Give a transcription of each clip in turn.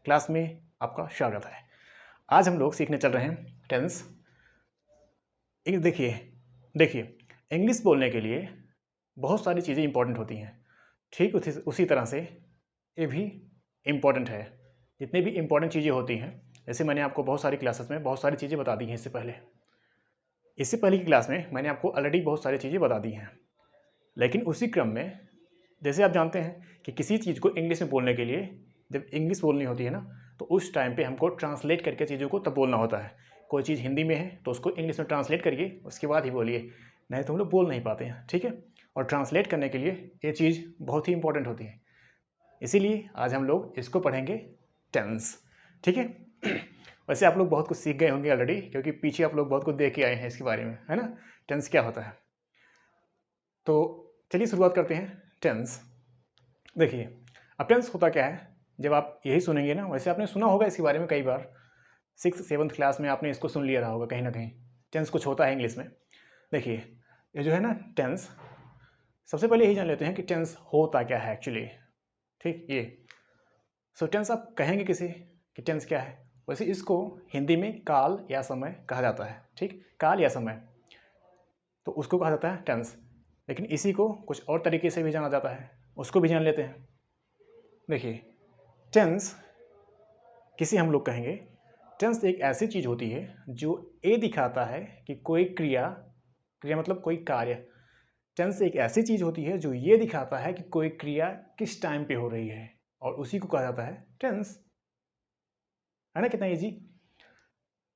Class में आपका स्वागत है। आज हम लोग सीखने चल रहे हैं टेंस। देखिए देखिए इंग्लिश बोलने के लिए बहुत सारी चीज़ें इंपॉर्टेंट होती हैं। ठीक उसी तरह से ये भी इम्पॉर्टेंट है। जितनी भी इम्पॉर्टेंट चीज़ें होती हैं, जैसे मैंने आपको बहुत सारी क्लासेस में बहुत सारी चीज़ें बता दी हैं। इससे पहले की क्लास में मैंने आपको ऑलरेडी बहुत सारी चीज़ें बता दी हैं। लेकिन उसी क्रम में जैसे आप जानते हैं कि किसी चीज़ को इंग्लिश में बोलने के लिए जब इंग्लिश बोलनी होती है ना, तो उस टाइम पे हमको ट्रांसलेट करके चीज़ों को तब बोलना होता है। कोई चीज़ हिंदी में है तो उसको इंग्लिश में ट्रांसलेट करिए, उसके बाद ही बोलिए, नहीं तो हम लोग बोल नहीं पाते हैं। ठीक है, और ट्रांसलेट करने के लिए ये चीज़ बहुत ही इंपॉर्टेंट होती है। इसीलिए आज हम लोग इसको पढ़ेंगे, टेंस। ठीक है वैसे आप लोग बहुत कुछ सीख गए होंगे ऑलरेडी, क्योंकि पीछे आप लोग बहुत कुछ देख के आए हैं इसके बारे में, है ना, टेंस क्या होता है। तो चलिए शुरुआत करते हैं। टेंस देखिए, अब टेंस होता क्या है, जब आप यही सुनेंगे ना, वैसे आपने सुना होगा इसके बारे में कई बार, 6th-7th क्लास में आपने इसको सुन लिया रहा होगा कहीं ना कहीं। टेंस कुछ होता है इंग्लिश में। देखिए ये जो है ना टेंस, सबसे पहले यही जान लेते हैं कि टेंस होता क्या है एक्चुअली। ठीक, ये टेंस आप कहेंगे किसी कि टेंस क्या है, वैसे इसको हिंदी में काल या समय कहा जाता है। ठीक, काल या समय, तो उसको कहा जाता है टेंस। लेकिन इसी को कुछ और तरीके से भी जाना जाता है, उसको भी जान लेते हैं। देखिए टेंस किसे हम लोग कहेंगे, टेंस एक ऐसी चीज़ होती है जो ये दिखाता है कि कोई क्रिया, क्रिया मतलब कोई कार्य, टेंस एक ऐसी चीज़ होती है जो ये दिखाता है कि कोई क्रिया किस टाइम पे हो रही है, और उसी को कहा जाता है टेंस। है ना, कितना इजी।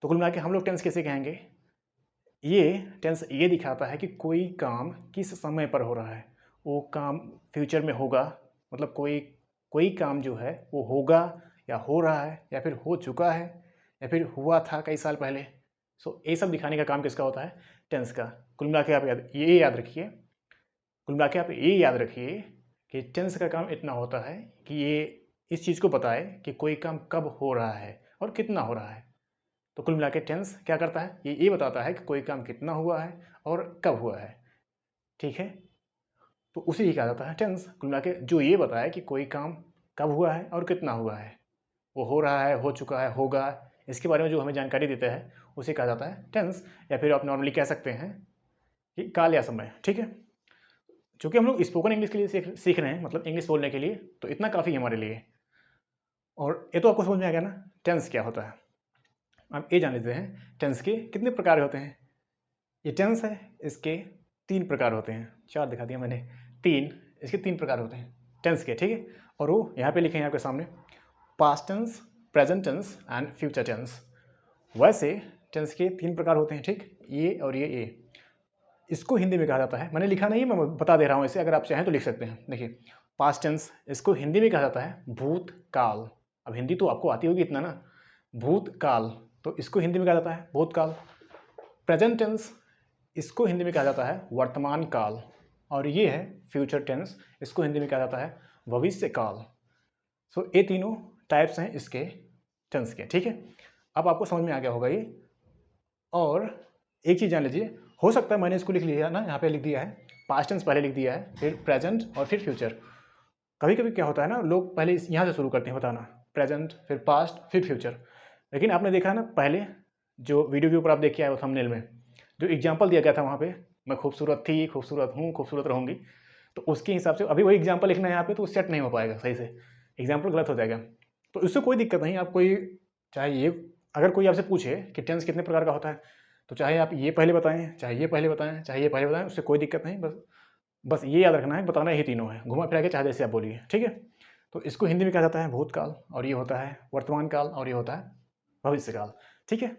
तो कुल मिला के हम लोग टेंस कैसे कहेंगे, ये टेंस ये दिखाता है कि कोई काम किस समय पर हो रहा है, वो काम फ्यूचर में होगा, मतलब कोई कोई काम जो है वो होगा या हो रहा है या फिर हो चुका है या फिर हुआ था कई साल पहले। ये सब दिखाने का काम किसका होता है, टेंस का। कुल मिला के आप ये याद रखिए, कुल मिला के आप ये याद रखिए कि टेंस का काम इतना होता है कि ये इस चीज़ को बताए कि कोई काम कब हो रहा है और कितना हो रहा है। तो कुल मिला के टेंस क्या करता है, ये बताता है कि कोई काम कितना हुआ है और कब हुआ है। ठीक है, तो उसी ही कहा जाता है टेंस। कुल मिला के जो ये बताए कि कोई काम कब हुआ है और कितना हुआ है, वो हो रहा है, हो चुका है, होगा, इसके बारे में जो हमें जानकारी देता है उसे कहा जाता है टेंस। या फिर आप नॉर्मली कह सकते हैं कि काल या समय। ठीक है, चूँकि हम लोग स्पोकन इंग्लिश के लिए सीख रहे हैं, मतलब इंग्लिश बोलने के लिए, तो इतना काफ़ी है हमारे लिए। और ये तो आपको समझ में आ गया ना टेंस क्या होता है। अब ये जान लेते हैं टेंस के कितने प्रकार होते हैं। ये टेंस है, इसके 3 प्रकार होते हैं। 4 दिखा दिया मैंने, 3, इसके 3 प्रकार होते हैं टेंस के। ठीक है, और वो यहाँ पे लिखे हैं आपके सामने, past tense, present tense and future tense. वैसे टेंस के 3 प्रकार होते हैं। ठीक, ये और ये। इसको हिंदी में कहा जाता है, मैंने लिखा नहीं, मैं बता दे रहा हूँ इसे, अगर आप चाहें तो लिख सकते हैं। देखिए पास्ट टेंस, इसको हिंदी में कहा जाता है भूतकाल। अब हिंदी तो आपको आती होगी इतना ना, भूतकाल, तो इसको हिंदी में कहा जाता है भूतकाल। प्रेजेंट टेंस, इसको हिंदी में कहा जाता है वर्तमान काल। और ये है फ्यूचर टेंस, इसको हिंदी में कहा जाता है भविष्य काल। ये तीनों टाइप्स हैं इसके टेंस के। ठीक है, अब आपको समझ में आ गया होगा ये। और एक चीज़ जान लीजिए, हो सकता है मैंने इसको लिख लिया ना, यहाँ पे लिख दिया है पास्ट टेंस पहले लिख दिया है, फिर प्रेजेंट और फिर फ्यूचर। कभी कभी क्या होता है ना, लोग पहले यहाँ से शुरू करते हैं बताना, प्रेजेंट फिर पास्ट फिर फ्यूचर। लेकिन आपने देखा है ना, पहले जो वीडियो के ऊपर आप देख के आए हो थंबनेल में जो एग्जाम्पल दिया गया था, वहाँ पे मैं खूबसूरत थी, खूबसूरत हूँ, खूबसूरत रहूँगी, तो उसके हिसाब से अभी वही एग्जाम्पल लिखना है यहाँ पे, तो सेट नहीं हो पाएगा सही से, एग्जाम्पल गलत हो जाएगा। तो इससे कोई दिक्कत नहीं, आप कोई चाहे ये, अगर कोई आपसे पूछे कि टेंस कितने प्रकार का होता है, तो चाहे आप ये पहले बताएं, चाहे ये पहले बताएं, चाहे ये पहले बताएं, उससे कोई दिक्कत नहीं। बस ये याद रखना है, बताना यही तीनों है, घुमा फिरा के चाहे जैसे आप बोलिए। ठीक है, तो इसको हिंदी में कहा जाता है भूतकाल, और ये होता है वर्तमान काल, और ये होता है भविष्य काल। ठीक है,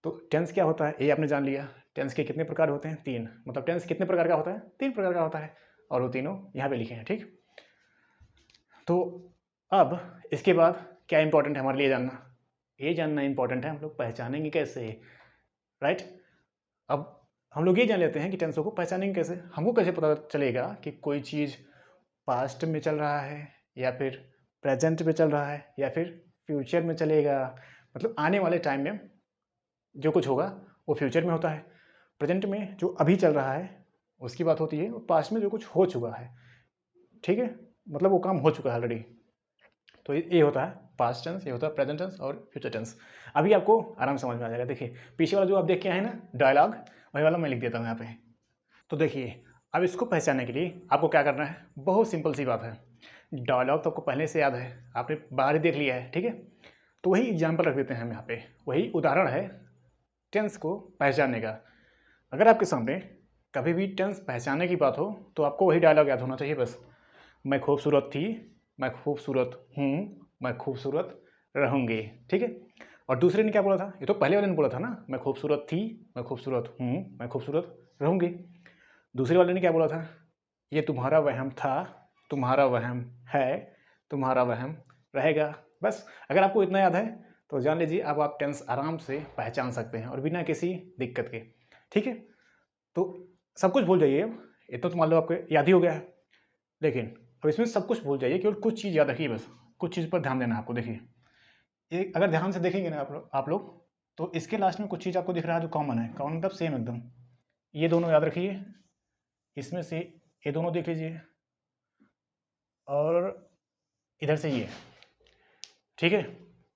तो टेंस क्या होता है ये आपने जान लिया। टेंस के कितने प्रकार होते हैं, 3, मतलब टेंस कितने प्रकार का होता है, 3 प्रकार का होता है, और वो तीनों यहाँ पे लिखे हैं। ठीक, तो अब इसके बाद क्या इंपॉर्टेंट है हमारे लिए जानना, ये जानना इंपॉर्टेंट है हम लोग पहचानेंगे कैसे, राइट। अब हम लोग ये जान लेते हैं कि टेंसों को पहचानेंगे कैसे, हमको कैसे पता चलेगा कि कोई चीज़ पास्ट में चल रहा है या फिर प्रेजेंट में चल रहा है या फिर फ्यूचर में चलेगा। मतलब आने वाले टाइम में जो कुछ होगा वो फ्यूचर में होता है, प्रेजेंट में जो अभी चल रहा है उसकी बात होती है, और पास्ट में जो कुछ हो चुका है। ठीक है, मतलब वो काम हो चुका है ऑलरेडी। तो ये होता है पास्ट टेंस, ये होता है प्रेजेंट टेंस और फ्यूचर टेंस। अभी आपको आराम से समझ में आ जाएगा। देखिए पीछे वाला जो आप देख के आए हैं ना डायलॉग, वही वाला मैं लिख देता हूँ यहाँ पे। तो देखिए अब इसको पहचानने के लिए आपको क्या करना है, बहुत सिंपल सी बात है। डायलॉग तो आपको पहले से याद है, आपने बाहर ही देख लिया है, ठीक है। तो वही एग्जाम्पल रख देते हैं हम यहाँ पे, वही उदाहरण है टेंस को पहचानने का। अगर आपके सामने कभी भी टेंस पहचानने की बात हो तो आपको वही डायलॉग याद होना चाहिए बस। मैं खूबसूरत थी, मैं खूबसूरत हूँ, मैं खूबसूरत रहूँगी, ठीक है। और दूसरे ने क्या बोला था, ये तो पहले वाले ने बोला था ना, मैं खूबसूरत थी, मैं खूबसूरत हूँ, मैं खूबसूरत रहूँगी। दूसरे वाले ने क्या बोला था, ये तुम्हारा वहम था, तुम्हारा वहम है, तुम्हारा वहम रहेगा। बस अगर आपको इतना याद है तो जान लीजिए अब आप टेंस आराम से पहचान सकते हैं और बिना किसी दिक्कत के, ठीक है। तो सब कुछ भूल जाइए, इतना तो मान लो आपको याद ही हो गया है। लेकिन अब इसमें सब कुछ भूल जाइए, केवल कुछ चीज़ याद रखिए बस, कुछ चीज़ पर ध्यान देना है आपको। देखिए ये अगर ध्यान से देखेंगे ना आप लोग तो इसके लास्ट में कुछ चीज़ आपको दिख रहा है जो कॉमन है, कॉमन मतलब सेम एकदम। ये दोनों याद रखिए, इसमें से ये दोनों देख लीजिए और इधर से ये, ठीक है।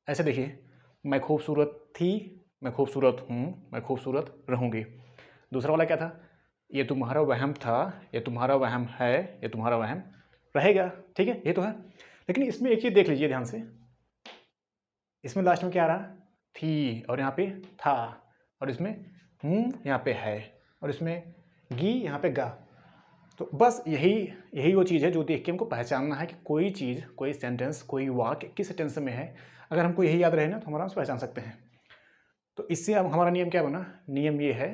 ऐसे देखिए, मैं खूबसूरत थी, मैं खूबसूरत हूँ, मैं खूबसूरत रहूँगी। दूसरा वाला क्या था, ये तुम्हारा वहम था, ये तुम्हारा वहम है, ये तुम्हारा वहम रहेगा, ठीक है। ये तो है, लेकिन इसमें एक चीज़ देख लीजिए ध्यान से, इसमें लास्ट में क्या आ रहा, थी और यहाँ पे था, और इसमें हूँ यहाँ पे है, और इसमें गी यहाँ पे गा। तो बस यही वो चीज़ है जो देख के हमको पहचानना है कि कोई चीज़, कोई सेंटेंस, कोई वाक्य किस टेंस में है। अगर हमको यही याद रहे ना तो हम आराम से पहचान सकते हैं। तो इससे अब हमारा नियम क्या बना, नियम ये है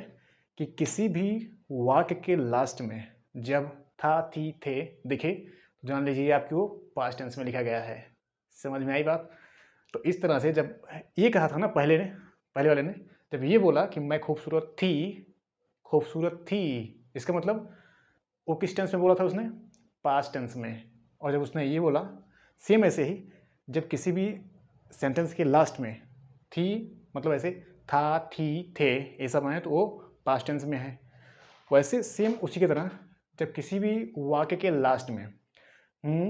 कि किसी भी वाक्य के लास्ट में जब था, थी, थे दिखे तो जान लीजिए आपकी वो पास्ट टेंस में लिखा गया है। समझ में आई बात। तो इस तरह से जब ये कहा था ना पहले वाले ने, जब ये बोला कि मैं खूबसूरत थी, खूबसूरत थी, इसका मतलब वो किस टेंस में बोला था उसने, पास्ट टेंस में। और जब उसने ये बोला सेम ऐसे ही जब किसी भी सेंटेंस के लास्ट में थी मतलब ऐसे था, थी, थे ये सब आए तो वो पास्ट टेंस में है। वैसे सेम उसी की तरह जब किसी भी वाक्य के लास्ट में हूँ,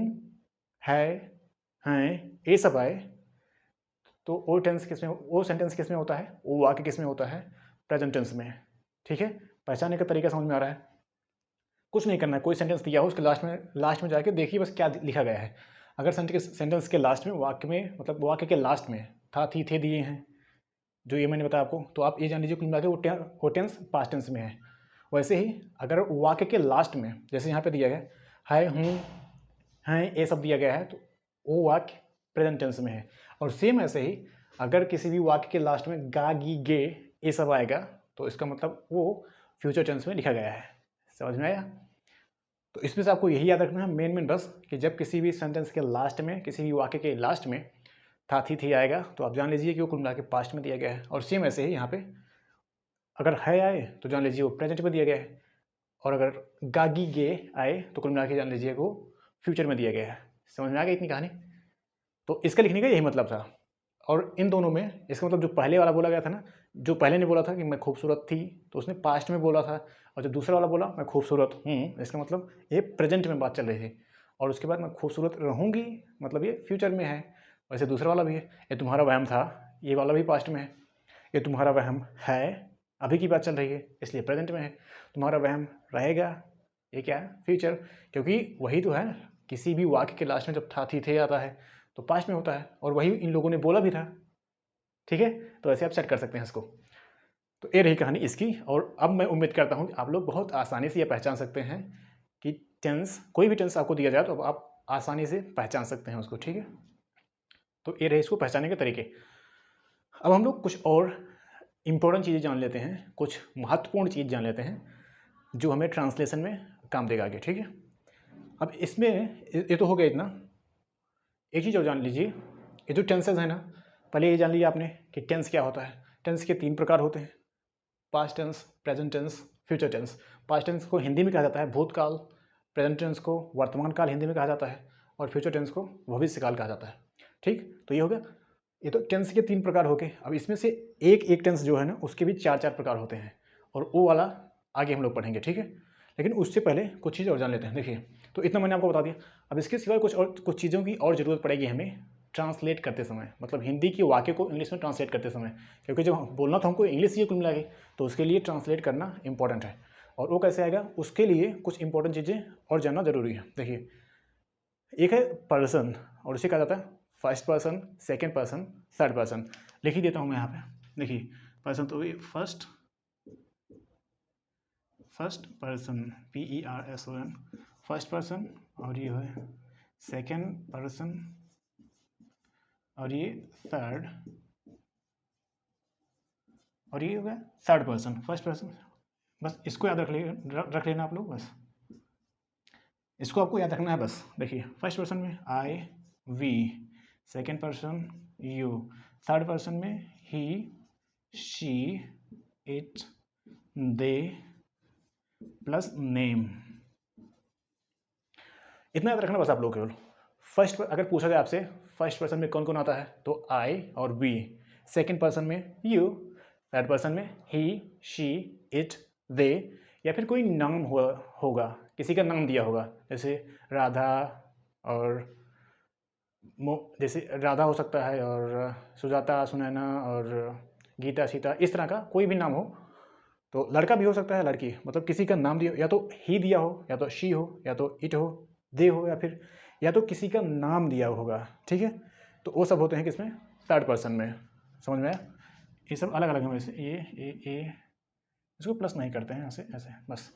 है, हैं ये सब आए तो वो टेंस किस में, वो सेंटेंस किस में होता है, वो वाक्य किस में होता है, प्रेजेंट टेंस में, ठीक है। पहचानने का तरीका समझ में आ रहा है। कुछ नहीं करना है, कोई सेंटेंस दिया हो उसके लास्ट में जाके देखिए बस क्या लिखा गया है। अगर सेंटेंस के लास्ट में, वाक्य में मतलब वाक्य के लास्ट में था, थी, थे दिए हैं जो ये मैंने बताया आपको, तो आप ये जान लीजिए कुल मिला के वो टेंस पास्ट टेंस में है। वैसे ही अगर वाक्य के लास्ट में जैसे यहाँ पे दिया गया है, हूँ, हैं ये सब दिया गया है तो वो वाक्य प्रेजेंट टेंस में है। और सेम ऐसे ही अगर किसी भी वाक्य के लास्ट में गा, गी, गे ये सब आएगा तो इसका मतलब वो फ्यूचर टेंस में लिखा गया है। समझ में आया। तो इसमें से आपको यही याद रखना है मेन बस कि जब किसी भी सेंटेंस के लास्ट में, किसी भी वाक्य के लास्ट में था, थी आएगा तो आप जान लीजिए कि वो कुल मिला के पास्ट में दिया गया है। और सेम ऐसे ही यहाँ पे अगर है आए तो जान लीजिए वो प्रेजेंट में दिया गया है, और अगर गागी गे आए तो कुल मिला के जान लीजिए वो फ्यूचर में दिया गया है। समझ में आ गई इतनी कहानी। तो इसका लिखने का यही मतलब था। और इन दोनों में इसका मतलब जो पहले वाला बोला गया था ना, जो पहले ने बोला था कि मैं खूबसूरत थी तो उसने पास्ट में बोला था, और जो दूसरा वाला बोला मैं खूबसूरत हूँ इसका मतलब ये प्रेजेंट में बात चल रही थी। और उसके बाद मैं खूबसूरत रहूँगी मतलब ये फ्यूचर में है। वैसे दूसरा वाला भी है, ये तुम्हारा वहम था, ये वाला भी पास्ट में है। ये तुम्हारा वहम है, अभी की बात चल रही है इसलिए प्रेजेंट में है। तुम्हारा वहम रहेगा, ये क्या है, फ्यूचर। क्योंकि वही तो है, किसी भी वाक्य के लास्ट में जब था, थी, थे आता है तो पास्ट में होता है, और वही इन लोगों ने बोला भी था, ठीक है। तो ऐसे आप सेट कर सकते हैं इसको। तो ये रही कहानी इसकी। और अब मैं उम्मीद करता हूँ कि आप लोग बहुत आसानी से ये पहचान सकते हैं कि टेंस, कोई भी टेंस आपको दिया जाए तो आप आसानी से पहचान सकते हैं उसको, ठीक है। तो ये रहे इसको पहचानने के तरीके। अब हम लोग कुछ और इम्पोर्टेंट चीज़ें जान लेते हैं, कुछ महत्वपूर्ण चीज़ जान लेते हैं जो हमें ट्रांसलेशन में काम देगा आगे, ठीक है। अब इसमें ये तो हो गया इतना। एक चीज़ और जान लीजिए, ये जो टेंसेज है ना, पहले ये जान लिया आपने कि टेंस क्या होता है। टेंस के 3 प्रकार होते हैं, past tense, present tense, future tense. Past tense को हिंदी में कहा जाता है भूतकाल, प्रेजेंट टेंस को वर्तमान काल हिंदी में कहा जाता है, और फ्यूचर टेंस को भविष्यकाल कहा जाता है, ठीक। तो ये हो गया, ये तो टेंस के 3 प्रकार हो गए। अब इसमें से एक टेंस जो है ना उसके भी 4 प्रकार होते हैं, और वो वाला आगे हम लोग पढ़ेंगे, ठीक है। लेकिन उससे पहले कुछ चीज़ और जान लेते हैं। देखिए, तो इतना मैंने आपको बता दिया। अब इसके सिवाय कुछ चीज़ों की और ज़रूरत पड़ेगी हमें ट्रांसलेट करते समय, मतलब हिंदी के वाक्य को इंग्लिश में ट्रांसलेट करते समय, क्योंकि जब बोलना तो हमको इंग्लिश ही कुल मिला के, तो उसके लिए ट्रांसलेट करना इंपॉर्टेंट है। और वो कैसे आएगा, उसके लिए कुछ इंपॉर्टेंट चीज़ें और जानना जरूरी है। देखिए, एक है पर्सन, और उसे कहा जाता है first person, second person, third person. लिख ही देता हूँ मैं यहाँ पे। देखिए, पर्सन तो ये first person, PERSON, first person, और ये है सेकेंड पर्सन, और ये थर्ड, और ये हो गया थर्ड पर्सन, फर्स्ट पर्सन। बस इसको याद रख लेना आप लोग, बस इसको आपको याद रखना है बस। देखिए, फर्स्ट पर्सन में I, we, second person you, third person में he, she, it, they plus name. इतना याद रखना बस आप लोग केवल। फर्स्ट पर अगर पूछा जाए आपसे फर्स्ट पर्सन में कौन कौन आता है, तो आई और वी, सेकेंड पर्सन में यू, थर्ड पर्सन में ही, शी, इट, दे, या फिर कोई नाम होगा, किसी का नाम दिया होगा, जैसे राधा, और जैसे राधा हो सकता है, और सुजाता, सुनैना, और गीता, सीता, इस तरह का कोई भी नाम हो। तो लड़का भी हो सकता है, लड़की, मतलब किसी का नाम दिया, या तो ही दिया हो, या तो शी हो, या तो इट हो, दे हो, या तो किसी का नाम दिया होगा। ठीक है, तो वो सब होते हैं किसमें, थर्ड पर्सन में। समझ में आया? ये सब अलग अलग है, वैसे ए इसको प्लस नहीं करते हैं, ऐसे ऐसे बस।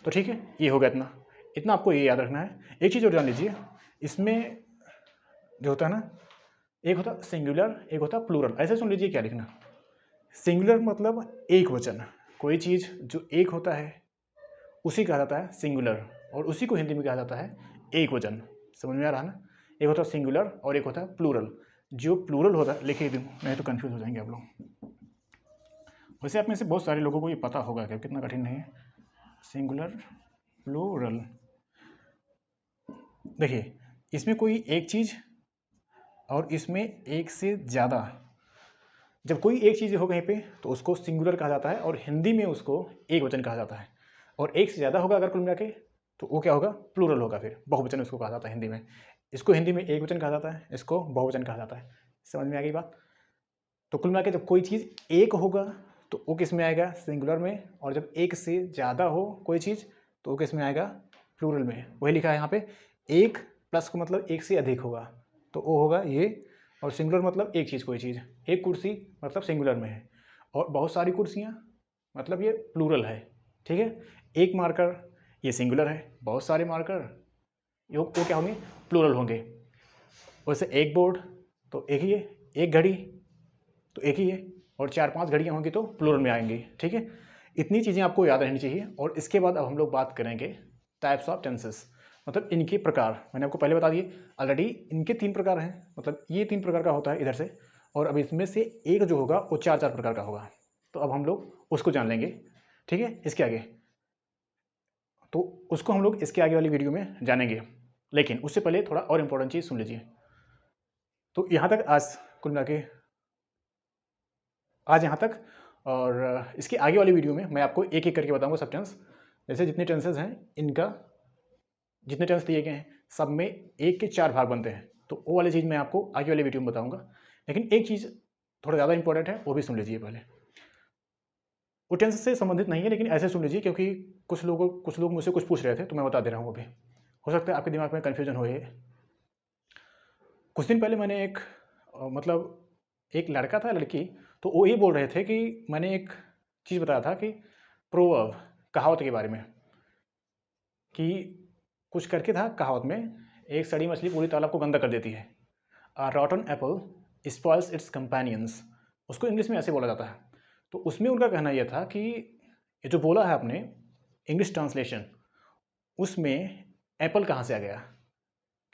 तो ठीक है, ये हो गया इतना। इतना आपको ये याद रखना है। एक चीज़ और जान लीजिए, इसमें जो होता है ना, एक होता सिंगुलर, एक होता प्लूरल। ऐसे सुन लीजिए क्या लिखना। सिंगुलर मतलब एक वचन, कोई चीज़ जो एक होता है उसी कहा जाता है सिंगुलर, और उसी को हिंदी में कहा जाता है एक वचन। समझ में आ रहा है ना? एक होता है सिंगुलर और एक होता है प्लूरल। जो प्लूरल होता है, लिखिए नहीं तो कंफ्यूज हो जाएंगे आप लोग। वैसे आप में से बहुत सारे लोगों को ये पता होगा कि कितना कठिन नहीं है। Singular, plural. देखिए, इसमें कोई एक चीज़ और इसमें एक से ज़्यादा, जब कोई एक चीज़ हो कहीं पे तो उसको सिंगुलर कहा जाता है, और हिंदी में उसको एक वचन कहा जाता है। और एक से ज़्यादा होगा अगर कुल मिला के, तो वो क्या होगा, प्लूरल होगा, फिर बहुवचन उसको कहा जाता है हिंदी में। इसको हिंदी में एक वचन कहा जाता है, इसको बहुवचन कहा जाता है। समझ में आ गई बात? तो कुल मिला के जब कोई चीज़ एक होगा तो वो किस में आएगा, सिंगुलर में, और जब एक से ज़्यादा हो कोई चीज़ तो वो किस में आएगा, प्लूरल में। वही लिखा है यहाँ पे, एक प्लस को मतलब एक से अधिक होगा तो वो होगा ये, और सिंगुलर मतलब एक चीज़, कोई चीज़। एक कुर्सी मतलब सिंगुलर में है, और बहुत सारी कुर्सियाँ मतलब ये प्लूरल है। ठीक है, एक मार्कर ये सिंगुलर है, बहुत सारे मार्कर वो क्या होंगे, प्लूरल होंगे। वैसे एक बोर्ड तो एक ही है, एक घड़ी तो एक ही है, और 4-5 घड़ियाँ होंगी तो प्लूरल में आएंगी। ठीक है, इतनी चीज़ें आपको याद रहनी चाहिए। और इसके बाद अब हम लोग बात करेंगे टाइप्स ऑफ टेंसेस, मतलब इनके प्रकार। मैंने आपको पहले बता दिए ऑलरेडी, इनके 3 प्रकार हैं, मतलब ये 3 प्रकार का होता है इधर से, और अब इसमें से एक जो होगा वो 4-4 प्रकार का होगा। तो अब हम लोग उसको जान लेंगे। ठीक है, इसके आगे तो उसको हम लोग इसके आगे वाली वीडियो में जानेंगे, लेकिन उससे पहले थोड़ा और इम्पोर्टेंट चीज़ सुन लीजिए। तो यहाँ तक आज कुल मिला के आज यहाँ तक, और इसके आगे वाली वीडियो में मैं आपको एक एक करके बताऊंगा सब टेंस। जैसे जितने टेंसेज हैं इनका, जितने टेंस दिए गए हैं सब में एक के 4 भाग बनते हैं, तो वो वाली चीज़ मैं आपको आगे वाली वीडियो में बताऊंगा। लेकिन एक चीज़ थोड़ा ज़्यादा इंपॉर्टेंट है, वो भी सुन लीजिए पहले। वो टेंस से संबंधित नहीं है, लेकिन ऐसे सुन लीजिए क्योंकि कुछ लोग मुझसे कुछ पूछ रहे थे, तो मैं बता दे रहा हूँ। अभी हो सकता है आपके दिमाग में कन्फ्यूजन हो। कुछ दिन पहले मैंने मतलब एक लड़का था, लड़की, तो वो ये बोल रहे थे कि मैंने एक चीज़ बताया था कि प्रोवर्ब, कहावत के बारे में, कि कुछ करके था कहावत में, एक सड़ी मछली पूरी तालाब को गंदा कर देती है। A rotten apple spoils its companions, उसको इंग्लिश में ऐसे बोला जाता है। तो उसमें उनका कहना यह था कि ये जो बोला है आपने इंग्लिश ट्रांसलेशन, उसमें एप्पल कहाँ से आ गया,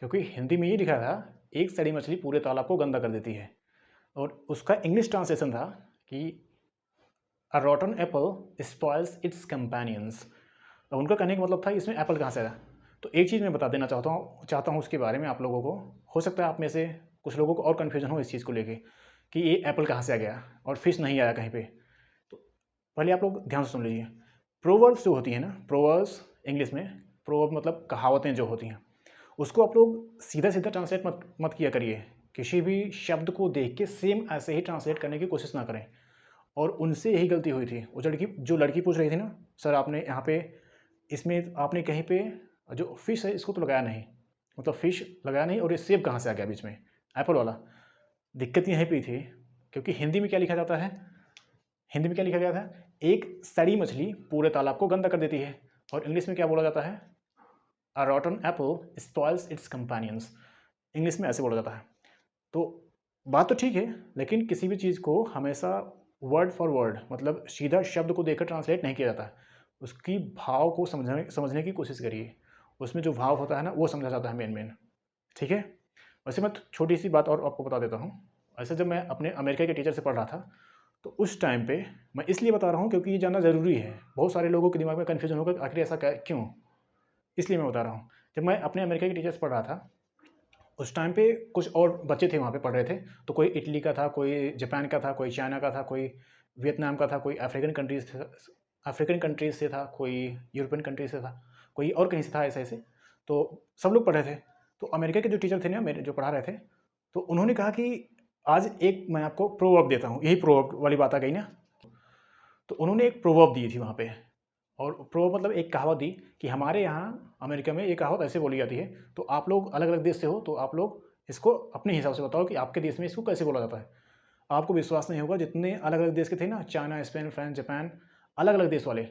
क्योंकि हिंदी में ये लिखा था एक सड़ी मछली पूरे तालाब को गंदा कर देती है, और उसका इंग्लिश ट्रांसलेशन था कि a rotten apple spoils its companions. तो उनका कहने का मतलब था इसमें एप्पल कहाँ से आया। तो एक चीज़ मैं बता देना चाहता हूँ उसके बारे में आप लोगों को। हो सकता है आप में से कुछ लोगों को और कन्फ्यूजन हो इस चीज़ को लेके कि ये एप्पल कहाँ से आ गया और फिश नहीं आया कहीं पे। तो पहले आप लोग ध्यान से सुन लीजिए। प्रोवर्ब्स जो होती हैं ना, प्रोवर्ब्स इंग्लिश में, प्रोवर्ब मतलब कहावतें जो होती हैं, उसको आप लोग सीधा सीधा ट्रांसलेट मत किया करिए किसी भी शब्द को देख के सेम ऐसे ही ट्रांसलेट करने की कोशिश ना करें। और उनसे यही गलती हुई थी। वो लड़की पूछ रही थी ना, सर आपने यहाँ पे इसमें आपने कहीं पे जो फिश है इसको तो लगाया नहीं, मतलब फिश लगाया नहीं, और ये सेब कहाँ से आ गया बीच में, एप्पल वाला। दिक्कत यहीं पे थी, क्योंकि हिंदी में क्या लिखा जाता है, हिंदी में क्या लिखा गया था, एक सड़ी मछली पूरे तालाब को गंदा कर देती है। और इंग्लिश में क्या बोला जाता है, a rotten apple spoils its companions. English में ऐसे बोला जाता है। तो बात तो ठीक है, लेकिन किसी भी चीज़ को हमेशा वर्ड फॉर वर्ड, मतलब सीधा शब्द को देखकर ट्रांसलेट नहीं किया जाता है। उसकी भाव को समझने की कोशिश करिए। उसमें जो भाव होता है ना, वो समझा जाता है मेन मेन। ठीक है। वैसे मैं छोटी सी बात और आपको बता देता हूँ। ऐसे जब मैं अपने अमेरिका के टीचर से पढ़ रहा था, तो उस टाइम पे मैं इसलिए बता रहा हूँ क्योंकि ये जानना ज़रूरी है। बहुत सारे लोगों के दिमाग में कन्फ्यूजन होगा आखिर ऐसा क्यों, इसलिए मैं बता रहा हूँ। जब मैं अपने अमेरिका के टीचर से पढ़ रहा था, उस टाइम पे कुछ और बच्चे थे वहाँ पे पढ़ रहे थे। तो कोई इटली का था, कोई जापान का था, कोई चाइना का था, कोई वियतनाम का था, कोई अफ्रीकन कंट्रीज से था, कोई यूरोपियन कंट्रीज से था, कोई और कहीं से था, ऐसे ऐसे। तो सब लोग पढ़ रहे थे। तो अमेरिका के जो टीचर थे ना, मेरे जो पढ़ा रहे थे, तो उन्होंने कहा कि आज एक मैं आपको प्रोवर्ब देता हूँ। यही प्रोवर्ब वाली बात आ गई ना। तो उन्होंने एक प्रोवर्ब दी थी वहाँ पे। और प्रोवर्ब मतलब एक कहावत दी कि हमारे यहाँ अमेरिका में ये कहावत ऐसे बोली जाती है। तो आप लोग अलग अलग देश से हो, तो आप लोग इसको अपने हिसाब से बताओ कि आपके देश में इसको कैसे बोला जाता है। आपको विश्वास नहीं होगा, जितने अलग अलग देश के थे ना, चाइना, स्पेन, फ्रांस, जापान, अलग अलग देश वाले,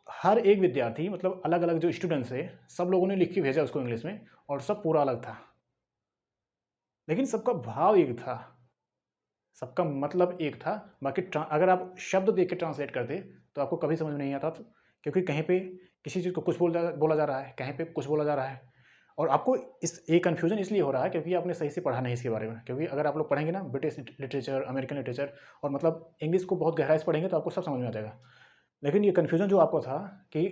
हर एक विद्यार्थी, मतलब अलग अलग जो स्टूडेंट्स थे, सब लोगों ने लिख के भेजा उसको इंग्लिश में, और सब पूरा अलग था। लेकिन सबका भाव एक था, सबका मतलब एक था। बाकी अगर आप शब्द देख के ट्रांसलेट करते तो आपको कभी समझ में नहीं आता क्योंकि कहीं पे किसी चीज़ को कुछ बोला जा रहा है, कहीं पे कुछ बोला जा रहा है। और आपको इस ये कन्फ्यूजन इसलिए हो रहा है क्योंकि आपने सही से पढ़ा नहीं इसके बारे में। क्योंकि अगर आप लोग पढ़ेंगे ना ब्रिटिश लिटरेचर, अमेरिकन लिटरेचर, और मतलब इंग्लिश को बहुत गहराई से पढ़ेंगे, तो आपको सब समझ में आ जाएगा। लेकिन ये कन्फ्यूजन जो आपको था कि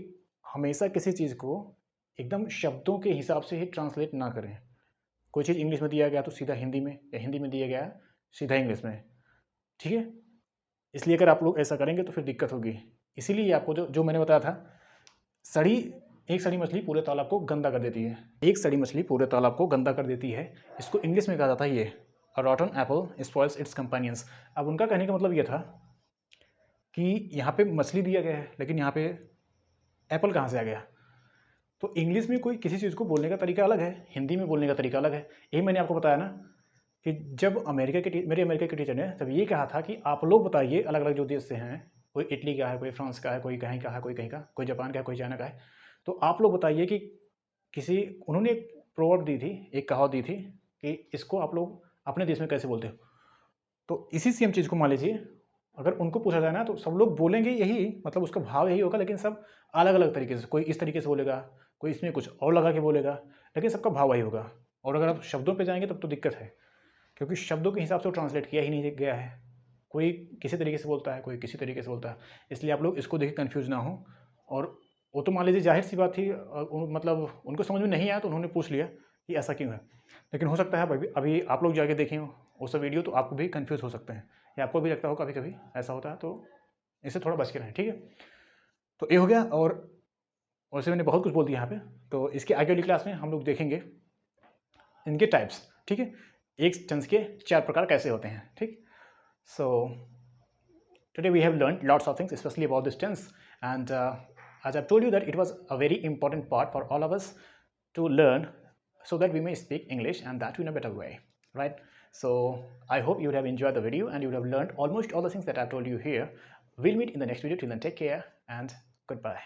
हमेशा किसी चीज़ को एकदम शब्दों के हिसाब से ही ट्रांसलेट ना करें। कोई चीज़ इंग्लिश में दिया गया तो सीधा हिंदी में, या हिंदी में दिया गया सीधा इंग्लिश में। ठीक है। इसलिए अगर आप लोग ऐसा करेंगे तो फिर दिक्कत होगी। इसीलिए आपको जो जो मैंने बताया था, सड़ी एक सड़ी मछली पूरे तालाब को गंदा कर देती है। एक सड़ी मछली पूरे तालाब को गंदा कर देती है, इसको इंग्लिश में कहा जाता है ये, a rotten apple spoils its companions. अब उनका कहने का मतलब ये था कि यहाँ पे मछली दिया गया है, लेकिन यहाँ पे एप्पल कहाँ से आ गया। तो इंग्लिश में कोई किसी चीज़ को बोलने का तरीका अलग है, हिंदी में बोलने का तरीका अलग है। यही मैंने आपको बताया ना कि जब मेरे अमेरिका के टीचर ने तब ये कहा था कि आप लोग बताइए अलग अलग जो देश से हैं, कोई इटली का है, कोई फ्रांस का है, कोई कहीं का है, कोई कहीं का, कोई जापान का है, कोई चाइना का है। तो आप लोग बताइए कि किसी उन्होंने एक प्रोवर्ब दी थी, एक कहावत दी थी कि इसको आप लोग अपने देश में कैसे बोलते हो। तो इसी सेम चीज़ को मान लीजिए, अगर उनको पूछा जाए ना तो सब लोग बोलेंगे यही, मतलब उसका भाव यही होगा, लेकिन सब अलग अलग तरीके से, कोई इस तरीके से बोलेगा, कोई इसमें कुछ और लगा के बोलेगा, लेकिन सबका भाव वही होगा। और अगर आप शब्दों पे जाएंगे तब तो दिक्कत है, क्योंकि शब्दों के हिसाब से ट्रांसलेट किया ही नहीं गया है। कोई किसी तरीके से बोलता है, कोई किसी तरीके से बोलता है। इसलिए आप लोग इसको देख के कन्फ्यूज ना हो। और वो तो मान लीजिए जाहिर सी बात थी, मतलब उनको समझ में नहीं आया तो उन्होंने पूछ लिया कि ऐसा क्यों है। लेकिन हो सकता है अभी अभी आप लोग जाके देखें वो सब वीडियो, तो आपको भी कन्फ्यूज़ हो सकते हैं, या आपको भी लगता हो कभी कभी ऐसा होता है। तो इससे थोड़ा बच के रहें, ठीक है। तो ये हो गया। और वैसे मैंने बहुत कुछ बोल दिया यहाँ पे। तो इसके आगे वाली क्लास में हम लोग देखेंगे इनके टाइप्स, ठीक है। एक सेंटेंस के 4 प्रकार कैसे होते हैं, ठीक। सो today we have learned lots of things, especially about this tense. And as I've told you that it was a very important part for all of us to learn, so that we may speak English, and that in a better way, right? So I hope you would have enjoyed the video and you would have learned almost all the things that I've told you here. We'll meet in the next video. Till then, take care and goodbye.